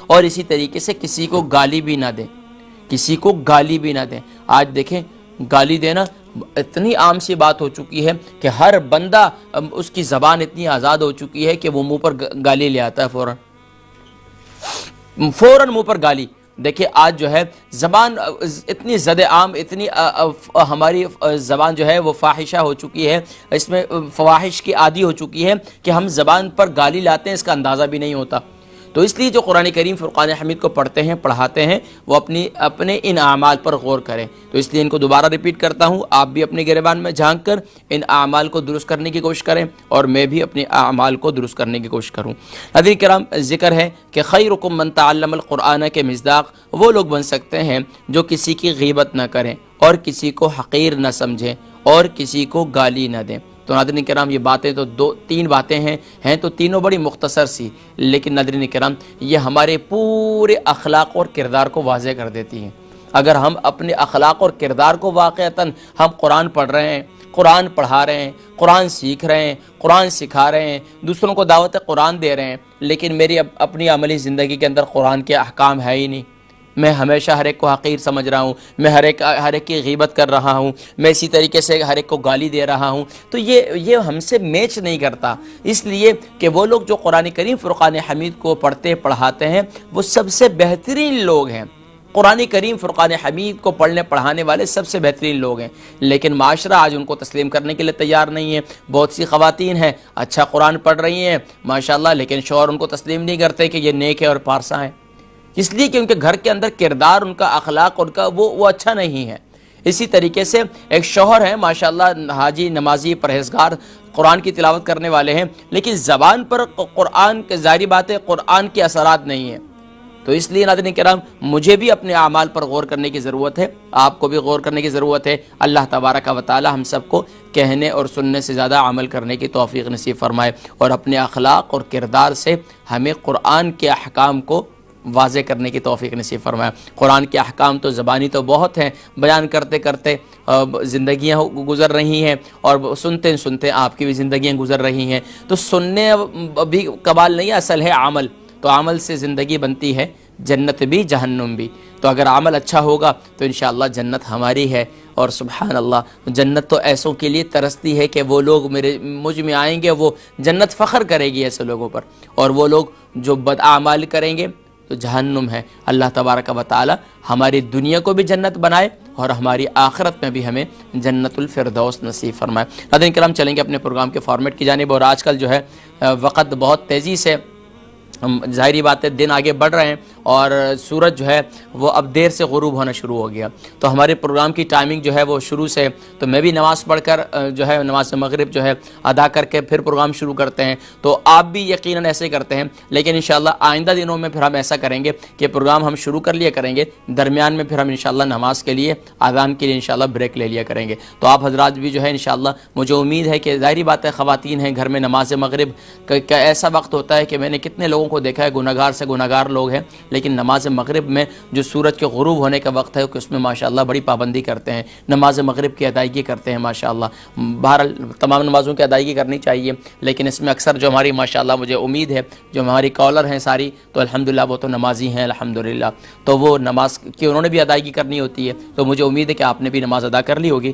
اور اسی طریقے سے کسی کو گالی بھی نہ دیں، کسی کو گالی بھی نہ دیں۔ آج دیکھیں گالی دینا اتنی عام سی بات ہو چکی ہے کہ ہر بندہ اس کی زبان اتنی آزاد ہو چکی ہے کہ وہ منہ پر گالی لے آتا ہے فوراً منہ پر گالی۔ دیکھیں آج جو ہے زبان اتنی زد عام، اتنی ہماری زبان جو ہے وہ فاحشہ ہو چکی ہے، اس میں فواحش کی عادی ہو چکی ہے کہ ہم زبان پر گالی لاتے ہیں، اس کا اندازہ بھی نہیں ہوتا۔ تو اس لیے جو قرآن کریم فرقان حمید کو پڑھتے ہیں پڑھاتے ہیں وہ اپنے ان اعمال پر غور کریں۔ تو اس لیے ان کو دوبارہ ریپیٹ کرتا ہوں، آپ بھی اپنے گریبان میں جھانک کر ان اعمال کو درست کرنے کی کوشش کریں اور میں بھی اپنے اعمال کو درست کرنے کی کوشش کروں۔ حضرات کرام، ذکر ہے کہ خیرکم من تعلم القرآن کے مصداق وہ لوگ بن سکتے ہیں جو کسی کی غیبت نہ کریں اور کسی کو حقیر نہ سمجھیں اور کسی کو گالی نہ دیں۔ تو ناظرین کرام، یہ باتیں تو تین باتیں ہیں تو تینوں بڑی مختصر سی، لیکن ناظرین کرام یہ ہمارے پورے اخلاق اور کردار کو واضح کر دیتی ہیں۔ اگر ہم اپنے اخلاق اور کردار کو واقعتاً ہم قرآن پڑھ رہے ہیں، قرآن پڑھا رہے ہیں، قرآن سیکھ رہے ہیں، قرآن سکھا رہے ہیں، دوسروں کو دعوت قرآن دے رہے ہیں، لیکن میری اپنی عملی زندگی کے اندر قرآن کے احکام ہے ہی نہیں، میں ہمیشہ ہر ایک کو حقیر سمجھ رہا ہوں، میں ہر ایک کی غیبت کر رہا ہوں، میں اسی طریقے سے ہر ایک کو گالی دے رہا ہوں، تو یہ ہم سے میچ نہیں کرتا۔ اس لیے کہ وہ لوگ جو قرآن کریم فرقان حمید کو پڑھتے پڑھاتے ہیں وہ سب سے بہترین لوگ ہیں۔ قرآن کریم فرقان حمید کو پڑھنے پڑھانے والے سب سے بہترین لوگ ہیں، لیکن معاشرہ آج ان کو تسلیم کرنے کے لیے تیار نہیں ہے۔ بہت سی خواتین ہیں اچھا قرآن پڑھ رہی ہیں ماشاءاللہ، لیکن شوہر ان کو تسلیم نہیں کرتے کہ یہ نیک ہے اور پارسا ہے، اس لیے کہ ان کے گھر کے اندر کردار، ان کا اخلاق، ان کا وہ اچھا نہیں ہے۔ اسی طریقے سے ایک شوہر ہے ماشاءاللہ حاجی، نمازی، پرہیزگار، قرآن کی تلاوت کرنے والے ہیں، لیکن زبان پر قرآن کے ظاہری بات ہے قرآن کے اثرات نہیں ہیں۔ تو اس لیے ناظرین کرام مجھے بھی اپنے اعمال پر غور کرنے کی ضرورت ہے، آپ کو بھی غور کرنے کی ضرورت ہے۔ اللہ تبارک و تعالی ہم سب کو کہنے اور سننے سے زیادہ عمل کرنے کی توفیق نصیب فرمائے اور اپنے اخلاق اور کردار سے ہمیں قرآن کے احکام کو واضح کرنے کی توفیق نصیب فرمائے۔ قرآن کے احکام تو زبانی تو بہت ہیں، بیان کرتے کرتے زندگیاں گزر رہی ہیں اور سنتے سنتے آپ کی بھی زندگیاں گزر رہی ہیں۔ تو سننے بھی کمال نہیں، اصل ہے عمل، تو عمل سے زندگی بنتی ہے، جنت بھی جہنم بھی۔ تو اگر عمل اچھا ہوگا تو انشاءاللہ جنت ہماری ہے، اور سبحان اللہ جنت تو ایسوں کے لیے ترستی ہے کہ وہ لوگ مجھ میں آئیں گے، وہ جنت فخر کرے گی ایسے لوگوں پر، اور وہ لوگ جو بد اعمال کریں گے تو جہنم ہے۔ اللہ تبارک و تعالی ہماری دنیا کو بھی جنت بنائے اور ہماری آخرت میں بھی ہمیں جنت الفردوس نصیب فرمائے۔ ناظرین کرام، چلیں گے اپنے پروگرام کے فارمیٹ کی جانب، اور آج کل جو ہے وقت بہت تیزی سے، ظاہری بات ہے دن آگے بڑھ رہے ہیں اور سورج جو ہے وہ اب دیر سے غروب ہونا شروع ہو گیا، تو ہمارے پروگرام کی ٹائمنگ جو ہے وہ شروع سے، تو میں بھی نماز پڑھ کر جو ہے نماز مغرب جو ہے ادا کر کے پھر پروگرام شروع کرتے ہیں، تو آپ بھی یقیناً ایسے کرتے ہیں، لیکن انشاءاللہ آئندہ دنوں میں پھر ہم ایسا کریں گے کہ پروگرام ہم شروع کر لیا کریں گے، درمیان میں پھر ہم انشاءاللہ نماز کے لیے، اذان کے لیے انشاءاللہ بریک لے لیا کریں گے۔ تو آپ حضرات بھی جو ہے انشاءاللہ، مجھے امید ہے کہ ظاہری بات ہے خواتین ہیں گھر میں، نماز مغرب کا ایسا وقت ہوتا ہے کہ میں نے کتنے لوگوں کو دیکھا ہے، گنہگار سے گنہگار لوگ ہیں، لیکن نماز مغرب میں جو سورج کے غروب ہونے کا وقت ہے کہ اس میں ماشاءاللہ بڑی پابندی کرتے ہیں، نماز مغرب کی ادائیگی کرتے ہیں ماشاءاللہ۔ بہرحال تمام نمازوں کی ادائیگی کرنی چاہیے، لیکن اس میں اکثر جو ہماری ماشاءاللہ مجھے امید ہے جو ہماری کالر ہیں ساری، تو الحمدللہ وہ تو نمازی ہیں الحمدللہ، تو وہ نماز کی انہوں نے بھی ادائیگی کرنی ہوتی ہے، تو مجھے امید ہے کہ آپ نے بھی نماز ادا کر لی ہوگی۔